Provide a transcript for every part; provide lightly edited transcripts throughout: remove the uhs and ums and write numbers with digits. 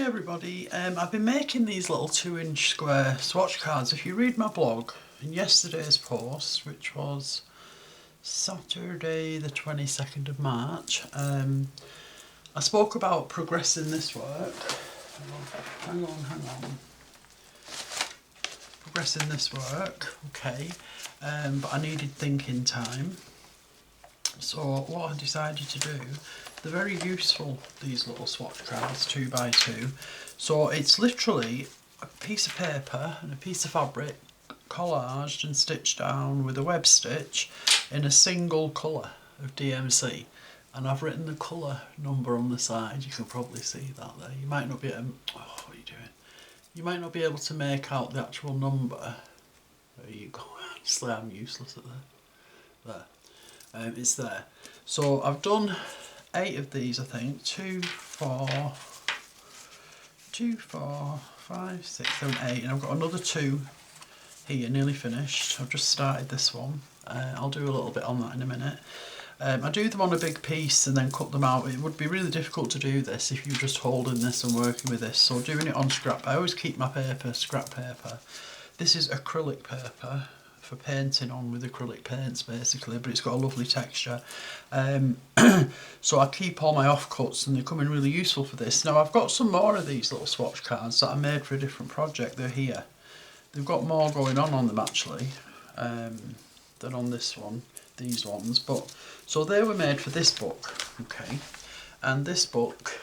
everybody, I've been making these little 2-inch square swatch cards. If you read my blog in yesterday's post, which was Saturday the 22nd of March, I spoke about progressing this work. Hang on. Progressing this work, okay, but I needed thinking time. So what I decided to do, they're very useful, these little swatch cards, 2x2. So it's literally a piece of paper and a piece of fabric collaged and stitched down with a web stitch in a single colour of DMC. And I've written the colour number on the side. You can probably see that there. You might not be able, what are you doing? You might not be able to make out the actual number. There you go. Honestly, I'm useless at that. There. It's there. So I've done 8 of these, I think. 2, 4, 5, 6, 7, 8, and I've got another 2 here, nearly finished. I've just started this one. I'll do a little bit on that in a minute. I do them on a big piece and then cut them out. It would be really difficult to do this if you're just holding this and working with this. So doing it on scrap, I always keep my paper scrap paper. This is acrylic paper for painting on with acrylic paints basically, but it's got a lovely texture. So I keep all my offcuts and they come in really useful for this. Now I've got some more of these little swatch cards that I made for a different project. They're here. They've got more going on them actually than on this one, these ones. But so they were made for this book, okay, and this book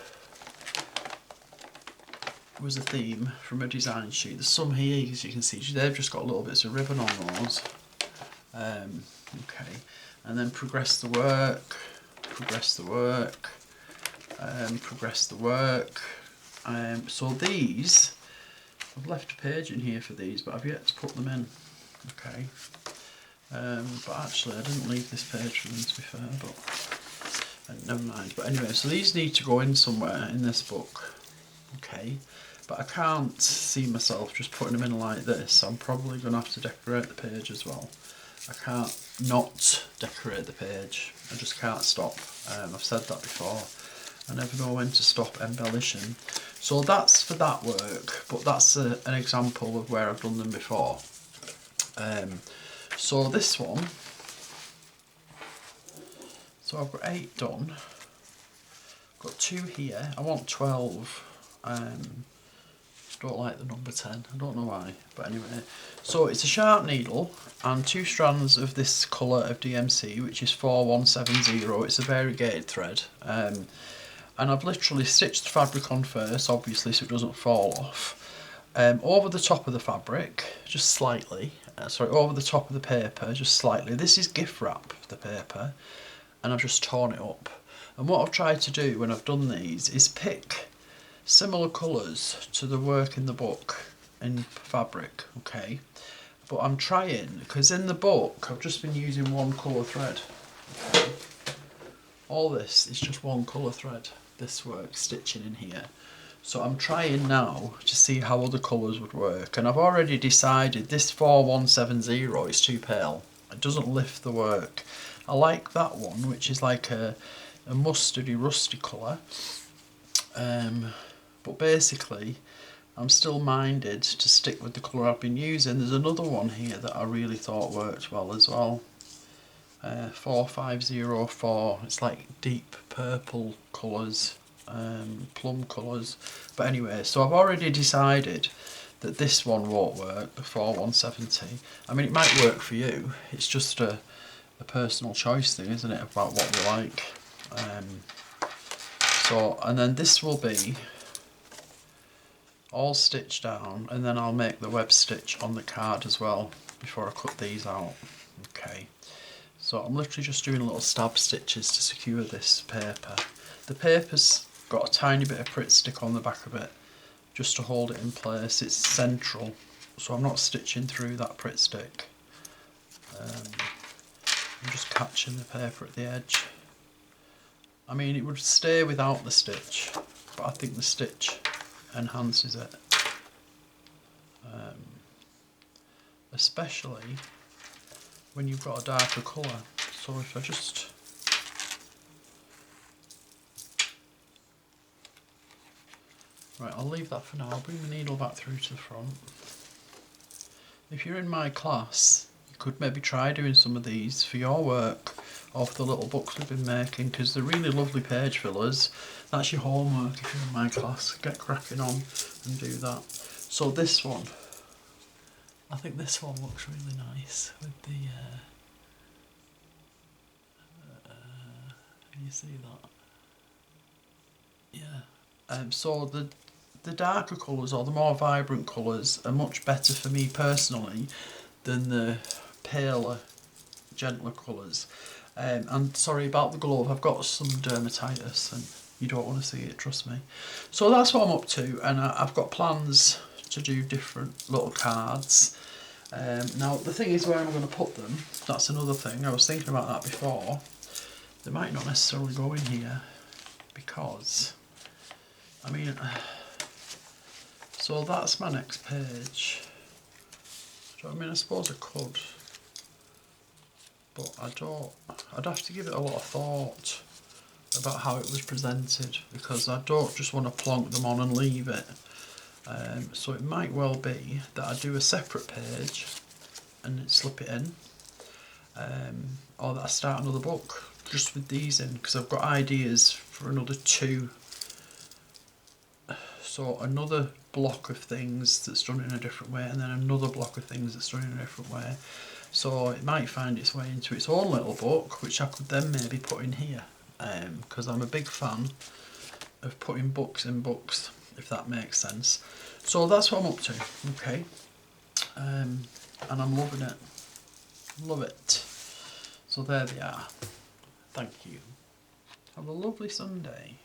was a theme from a design sheet. There's some here, as you can see, they've just got little bits of ribbon on those. Okay, and then progress the work. So these, I've left a page in here for these, but I've yet to put them in. Okay, but actually I didn't leave this page for them, to be fair, but never mind. But anyway, so these need to go in somewhere in this book. Okay, but I can't see myself just putting them in like this. I'm probably going to have to decorate the page as well. I can't not decorate the page. I just can't stop. I've said that before. I never know when to stop embellishing. So that's for that work, but that's an example of where I've done them before. So this one, so I've got 8 done. Got 2 here. I want 12. Don't like the number 10, I don't know why, but anyway. So it's a sharp needle and 2 strands of this colour of DMC, which is 4170. It's a variegated thread, and I've literally stitched the fabric on first, obviously, so it doesn't fall off. Over the top of the fabric, just slightly, over the top of the paper, just slightly. This is gift wrap, the paper, and I've just torn it up. And what I've tried to do when I've done these is pick similar colours to the work in the book in fabric, okay? But I'm trying, because in the book I've just been using one colour thread. Okay? All this is just one colour thread, this work, stitching in here. So I'm trying now to see how other colours would work, and I've already decided this 4170 is too pale. It doesn't lift the work. I like that one, which is like a mustardy, rusty colour. But basically, I'm still minded to stick with the colour I've been using. There's another one here that I really thought worked well as well. 4504. It's like deep purple colours, plum colours. But anyway, so I've already decided that this one won't work, the 4170. I mean, it might work for you. It's just a personal choice thing, isn't it, about what we like. So, and then this will be all stitched down, and then I'll make the web stitch on the card as well before I cut these out. Okay, so I'm literally just doing little stab stitches to secure this paper. The paper's got a tiny bit of Pritt stick on the back of it just to hold it in place. It's central, so I'm not stitching through that Pritt stick. I'm just catching the paper at the edge. I mean, it would stay without the stitch, but I think the stitch enhances it, especially when you've got a darker colour. So if I just Right, I'll leave that for now. I'll bring the needle back through to the front. If you're in my class, you could maybe try doing some of these for your work or for the little books we've been making, because they're really lovely page fillers. That's your homework if you're in my class. Get cracking on and do that. So this one, I think this one looks really nice with the, you see that? Yeah. So the darker colours or the more vibrant colours are much better for me personally than the paler, gentler colours. And sorry about the glove, I've got some dermatitis and you don't want to see it, trust me. So that's what I'm up to, and I've got plans to do different little cards. Now the thing is, where I'm going to put them, that's another thing. I was thinking about that before. They might not necessarily go in here because, I mean, so that's my next page. I mean, I suppose I could, but I don't. I'd have to give it a lot of thought about how it was presented, because I don't just want to plonk them on and leave it. So it might well be that I do a separate page and slip it in, or that I start another book just with these in, because I've got ideas for another 2. So another block of things that's done in a different way, and then another block of things that's done in a different way. So it might find its way into its own little book, which I could then maybe put in here, because I'm a big fan of putting books in books, if that makes sense. So that's what I'm up to, okay? And I'm loving it. Love it. So there they are. Thank you. Have a lovely Sunday.